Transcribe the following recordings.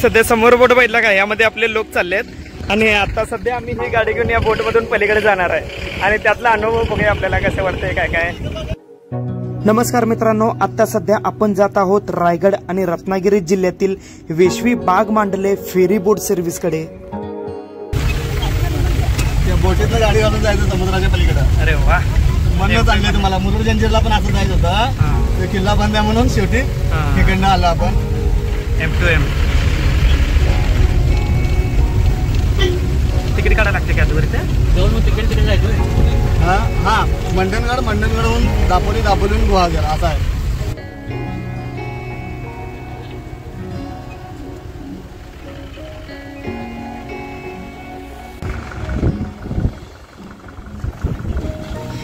सध्या समोर बोट बघितला का, यामध्ये आपले लोक चाललेत आणि आता सध्या आम्ही ही गाडी घेऊन या बोट मधून पलीकडे जाणार आहे आणि त्यातला अनुभव बघूया आपल्याला कसं वाटतंय काय काय। नमस्कार मित्रांनो, आता सध्या आपण जात आहोत रायगड आणि रत्नागिरी जिल्ह्यातील वेशवी बाग मांडले फेरी बोट सर्व्हिस कडे। त्या बोटीतनं गाडी घालून जायचं समुद्राच्या पलीकडे। अरे वा, म्हणून चांगलं तुम्हाला मुरुड जंजिरला पण असं जायचं होतं, ते किल्ला बांधल्या म्हणून शेवटी तिकडनं आलो आपण M2M। तिकीट काढायला लागते का तुला? जाऊन तिकीट तिकडे जायचं। हा, मंडणगडहून दापोलीहून गुहागर असं आहे।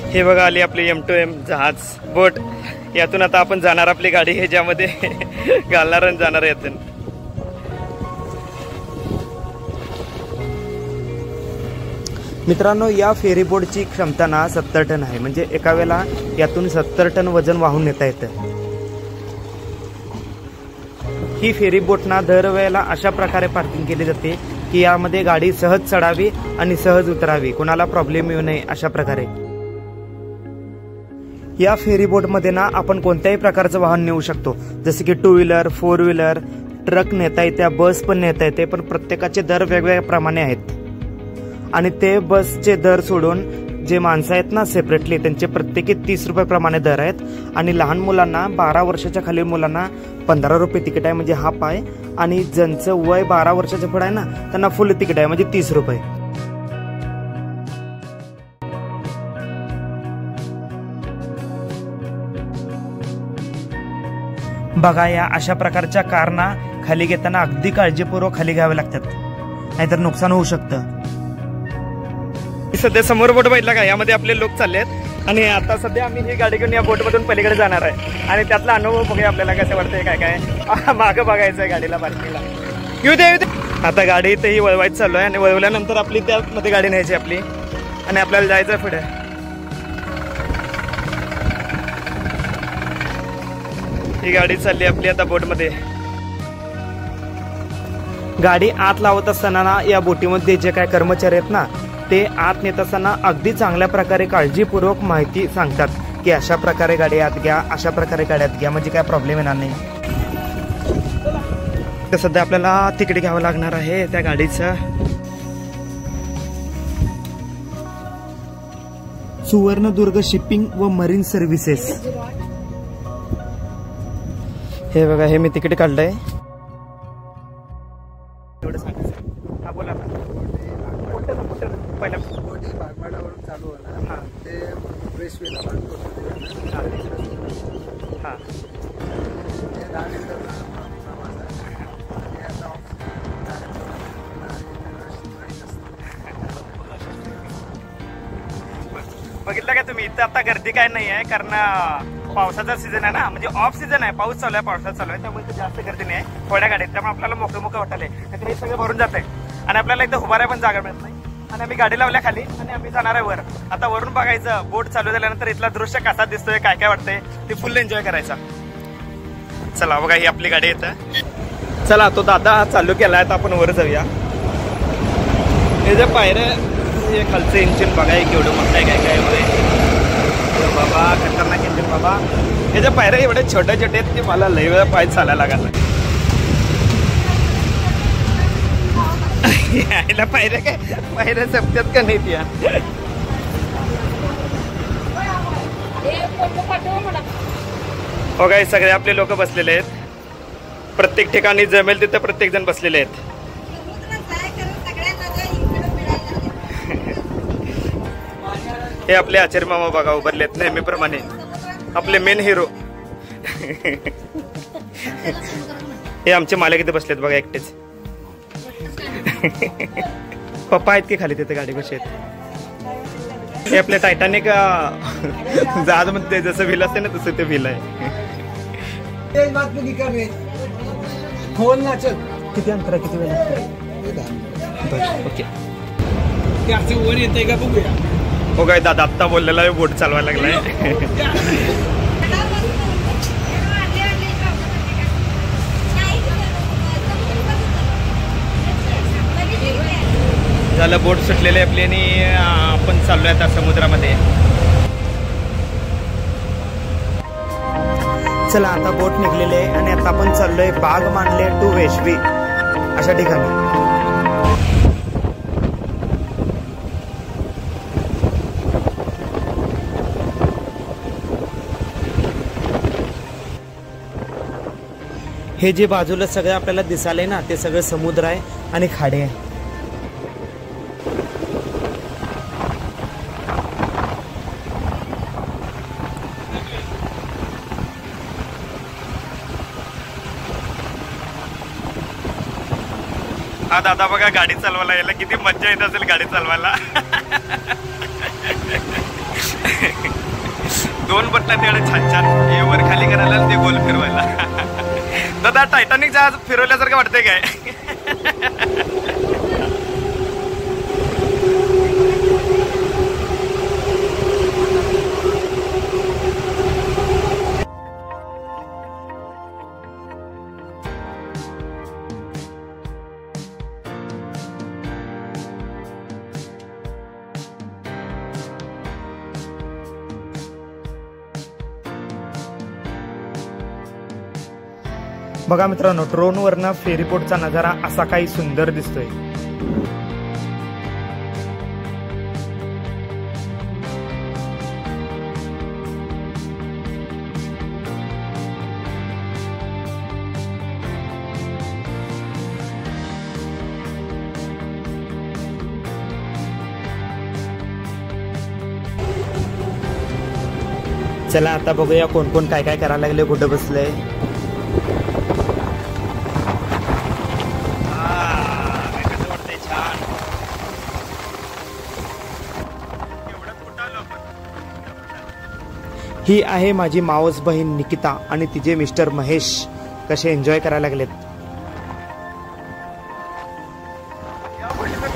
हे बघा आली आपली M2M जहाज बोट। यातून आता आपण जाणार आपली गाडी आहे ज्यामध्ये घालणार आणि जाणार यातून। मित्रांनो, या फेरी बोटची क्षमता ना 70 टन आहे, म्हणजे एका वेळेला यातून 70 टन वजन वाहून नेता येतं। ही फेरी बोट ना दरवेळेला अशा प्रकारे पार्किंग केली जाते की यामध्ये गाडी सहज चढावी आणि सहज उतरावी, कोणाला प्रॉब्लेम येऊ नये अशा प्रकारे। या फेरी बोट मध्ये ना आपण कोणत्याही प्रकारचं वाहन नेऊ शकतो, जसे की 2 व्हीलर 4 व्हीलर ट्रक नेता येते, बस पण नेता येते, पण प्रत्येकाचे दर वेगवेगळ्या प्रमाणे आहेत। आणि ते बसचे दर सोडून जे माणसं आहेत ना सेपरेटली, त्यांचे प्रत्येकी 30 रुपये प्रमाणे दर आहेत। आणि लहान मुलांना 12 वर्षाच्या खालील मुलांना 15 रुपये तिकीट आहे, म्हणजे हाफ आहे। आणि ज्यांचं वय 12 वर्षाच्या पुढे आहे ना त्यांना फुल तिकीट आहे, म्हणजे 30 रुपये। बघा, या अशा प्रकारच्या कारना खाली घेताना अगदी काळजीपूर्वक खाली घ्यावे लागतात, नाहीतर नुकसान होऊ शकतं। सध्या समोर बोट बघितला का, यामध्ये आपले लोक चाललेत आणि आता सध्या आम्ही ही गाडी घेऊन या बोट मधून पलीकडे जाणार आहे आणि त्यातला अनुभव बघूया आपल्याला कसं वाटतंय काय काय। मागं बघायचंय गाडीला, पार्किंगला येऊ दे। आता गाडी इथेही वळवायचं चालू आहे आणि वळवल्यानंतर आपली त्यामध्ये गाडी न्यायची आपली आणि आपल्याला जायचं पुढे। ही गाडी चालली आपली आता बोट मध्ये। गाडी आत लावत असताना ना या बोटीमध्ये जे काय कर्मचारी आहेत ना ते आत नेत असताना अगदी चांगल्या प्रकारे काळजीपूर्वक माहिती सांगतात की अशा प्रकारे गाडी आत घ्या, अशा प्रकारे गाड्यात घ्या, म्हणजे काय प्रॉब्लेम येणार नाही। तर सध्या आपल्याला तिकीट घ्यावं लागणार आहे त्या गाडीचं। सुवर्णदुर्ग शिपिंग व मरीन सर्व्हिसेस, हे बघा, हे मी तिकीट काढलंय। चालू होणार ते रेल्वेला बघितलं का तुम्ही, इथं आता गर्दी काय नाही आहे, कारण पावसाचा सीझन आहे ना, म्हणजे ऑफ सीझन आहे, पाऊस चालू आहे, पावसाचा चालू आहे, त्यामुळे जास्त गर्दी नाही आहे थोड्या गाडीत, त्यामुळे आपल्याला मोकळं वाटायला आहे। हे सगळं भरून जात आहे आणि आपल्याला एकदा उभारायला पण जागा मिळत नाही आणि आम्ही गाडी लावल्या खाली आणि आम्ही जाणार आहे वर। आता वरून बघायचं बोट चालू झाल्यानंतर इथला दृश्य कसा दिसतोय, काय काय वाटतंय ते फुल एन्जॉय करायचा। चला बघा, ही आपली गाडी येतं। चला, तो दादा चालू केलाय, तर आपण वर जाऊया। हे जे पायऱ्या, हे खालचं इंजिन बघा केवढं मोठं आहे, काय काय बाबा, खतरनाक इंजिन बाबा। हे जे पायऱ्या एवढे छोटे छोटे आहेत की मला लय वेळा पाय चालायला लागला। यायला पायऱ्या जपत्यात का नाही त्या? हो काय, सगळे आपले लोक बसलेले आहेत, प्रत्येक ठिकाणी जमेल तिथे प्रत्येक जण बसलेले आहेत। हे आपले आचार्य मामा बघा उभारलेत नेहमीप्रमाणे, आपले मेन हिरो। हे आमचे मालक इथे बसलेत बघा एकटेच। पप्पा आहेत की खाली तिथे गाडी कशी आहेत। हे आपले टायटॅनिक जहाज मध्ये जसं व्हील असते ना तसं ते व्हील आहे। किती अंतर, किती वेळ लागतो? ओके, वर येते का बघूया। हो काय, दादा आत्ता बोललेला बोट चालवायला लागलाय। झालं बोट सुटलेली आपली आणि आपण चाललोय आता समुद्रामध्ये. चला आता बोट निघलेली आहे आणि आता आपण चाललोय बागमांडले टू वेशवी अशा ठिकाणी. हे जे बाजूला सगळं आपल्याला दिसायलंय ना ते सगळं समुद्र आहे आणि खाडे आहे. हा दादा बघा गाडी चालवायला यायला किती मज्जा येत असेल गाडी चालवायला. 2 बटन तेवढे छान छान, हे वर खाली करायला ते गोल फिरवायला. दादा टायटॅनिक जहाज फिरवल्यासारखं वाटतंय काय? बघा मित्रांनो, ड्रोनवरनं फेरीपोटचा नजारा असा काही सुंदर दिसतोय. चला आता बघूया कोण कोण काय काय करायला लागले, कुठं बसलंय. ही आहे माझी मावस बहीण निकिता आणि तिचे मिस्टर महेश. कसे एन्जॉय करायला लागलेत.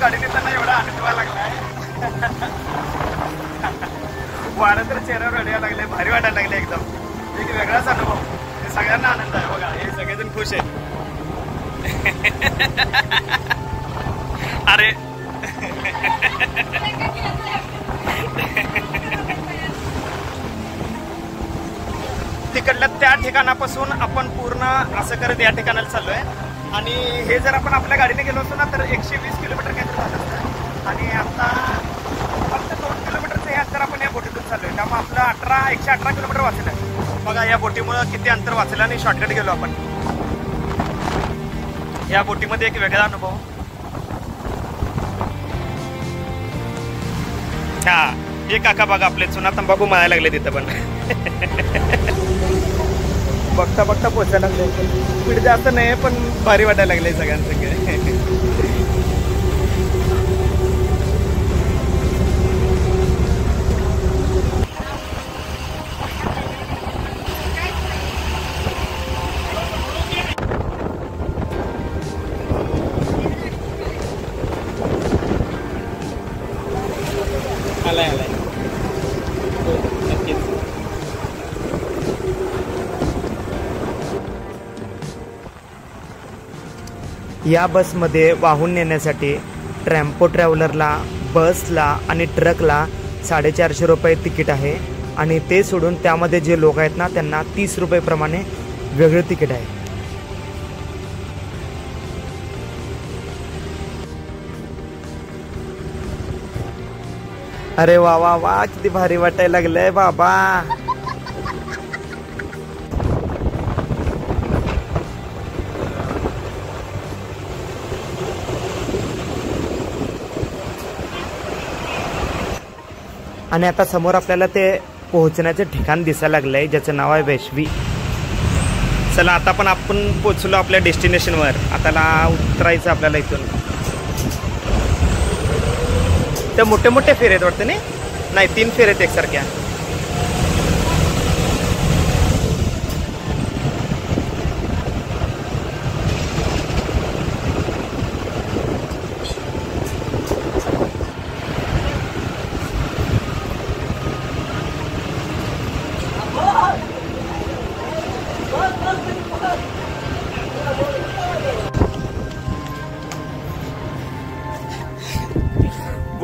गाडी देताना एवढा आनंद व्हायला लागलाय, वारं तर चेहऱ्यावर रडायला लागले, भारी वाटायला लागले. एकदम एक वेगळाच अनुभव. सगळ्यांना आनंद आहे बघा, हे सगळेजण खुश आहेत. अरे तिकडल्या त्या ठिकाणापासून आपण पूर्ण असं करत या ठिकाणाला चाललोय. आणि हे जर आपण आपल्या गाडीने गेलो असतो ना तर 120 किलोमीटर काहीतरी झालं असतं. आणि आता फक्त 2 किलोमीटरचं हे अंतर आपण या बोटीतून चाललोय. त्यामुळे आपलं 118 किलोमीटर वाचलं. बघा या बोटीमुळं किती अंतर वाचलं आणि शॉर्टकट गेलो आपण. या बोटीमध्ये एक वेगळा अनुभव. हा हे काका बघा आपले चुना तंबाखू मारायला लागले तिथं पण. बघता बघता पोचायला लागले. स्पीड जास्त नाही पण भारी वाटायला लागले सगळ्यांसंग. आलाय आलाय नक्कीच. या बसमध्ये वाहून नेण्यासाठी ट्रॅम्पो ट्रॅव्हलरला, बसला आणि ट्रकला 450 रुपये तिकीट आहे. आणि ते सोडून त्यामध्ये जे लोक आहेत ना त्यांना 30 रुपये प्रमाणे वेगळं तिकीट आहे. अरे वा वा वा, किती भारी वाटायला लागलंय बाबा. आणि आता समोर आपल्याला ते पोहोचण्याचे ठिकाण दिसायला लागलंय ज्याचं नाव आहे वैश्वी. चला आता पण आपण पोहोचलो आपल्या डेस्टिनेशनवर. आता उतरायचं आपल्याला इथून. ते मोठे मोठे फेरे आहेत वाटतं नाही 3 फेरे आहेत एकसारख्या.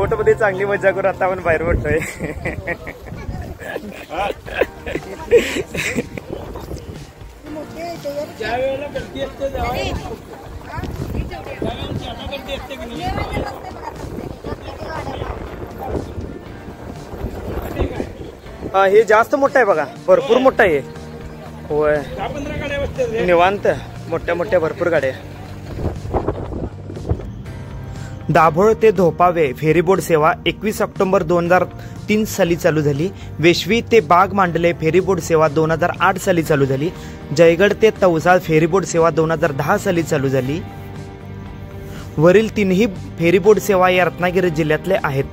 बोट मध्ये चांगली मजा करून आता आपण बाहेर पडतोय. हे जास्त मोठं आहे बघा, भरपूर मोठं आहे. होय निवांत मोठ्या मोठ्या भरपूर गाड्या. दाभोळ ते धोपावे फेरीबोट सेवा 21 ऑक्टोबर 2003 साली चालू झाली. वेशवी ते बाग मांडले फेरीबोट सेवा 2008 साली चालू झाली. जयगड ते तवसाळ फेरीबोट सेवा 2010 साली चालू झाली. वरील तीनही फेरीबोट सेवा या रत्नागिरी जिल्ह्यातले आहेत.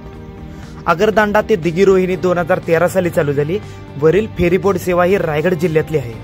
आगरदांडा ते दिघी रोहिणी 2013 साली चालू झाली. वरील फेरीबोट सेवा ही रायगड जिल्ह्यातली आहे.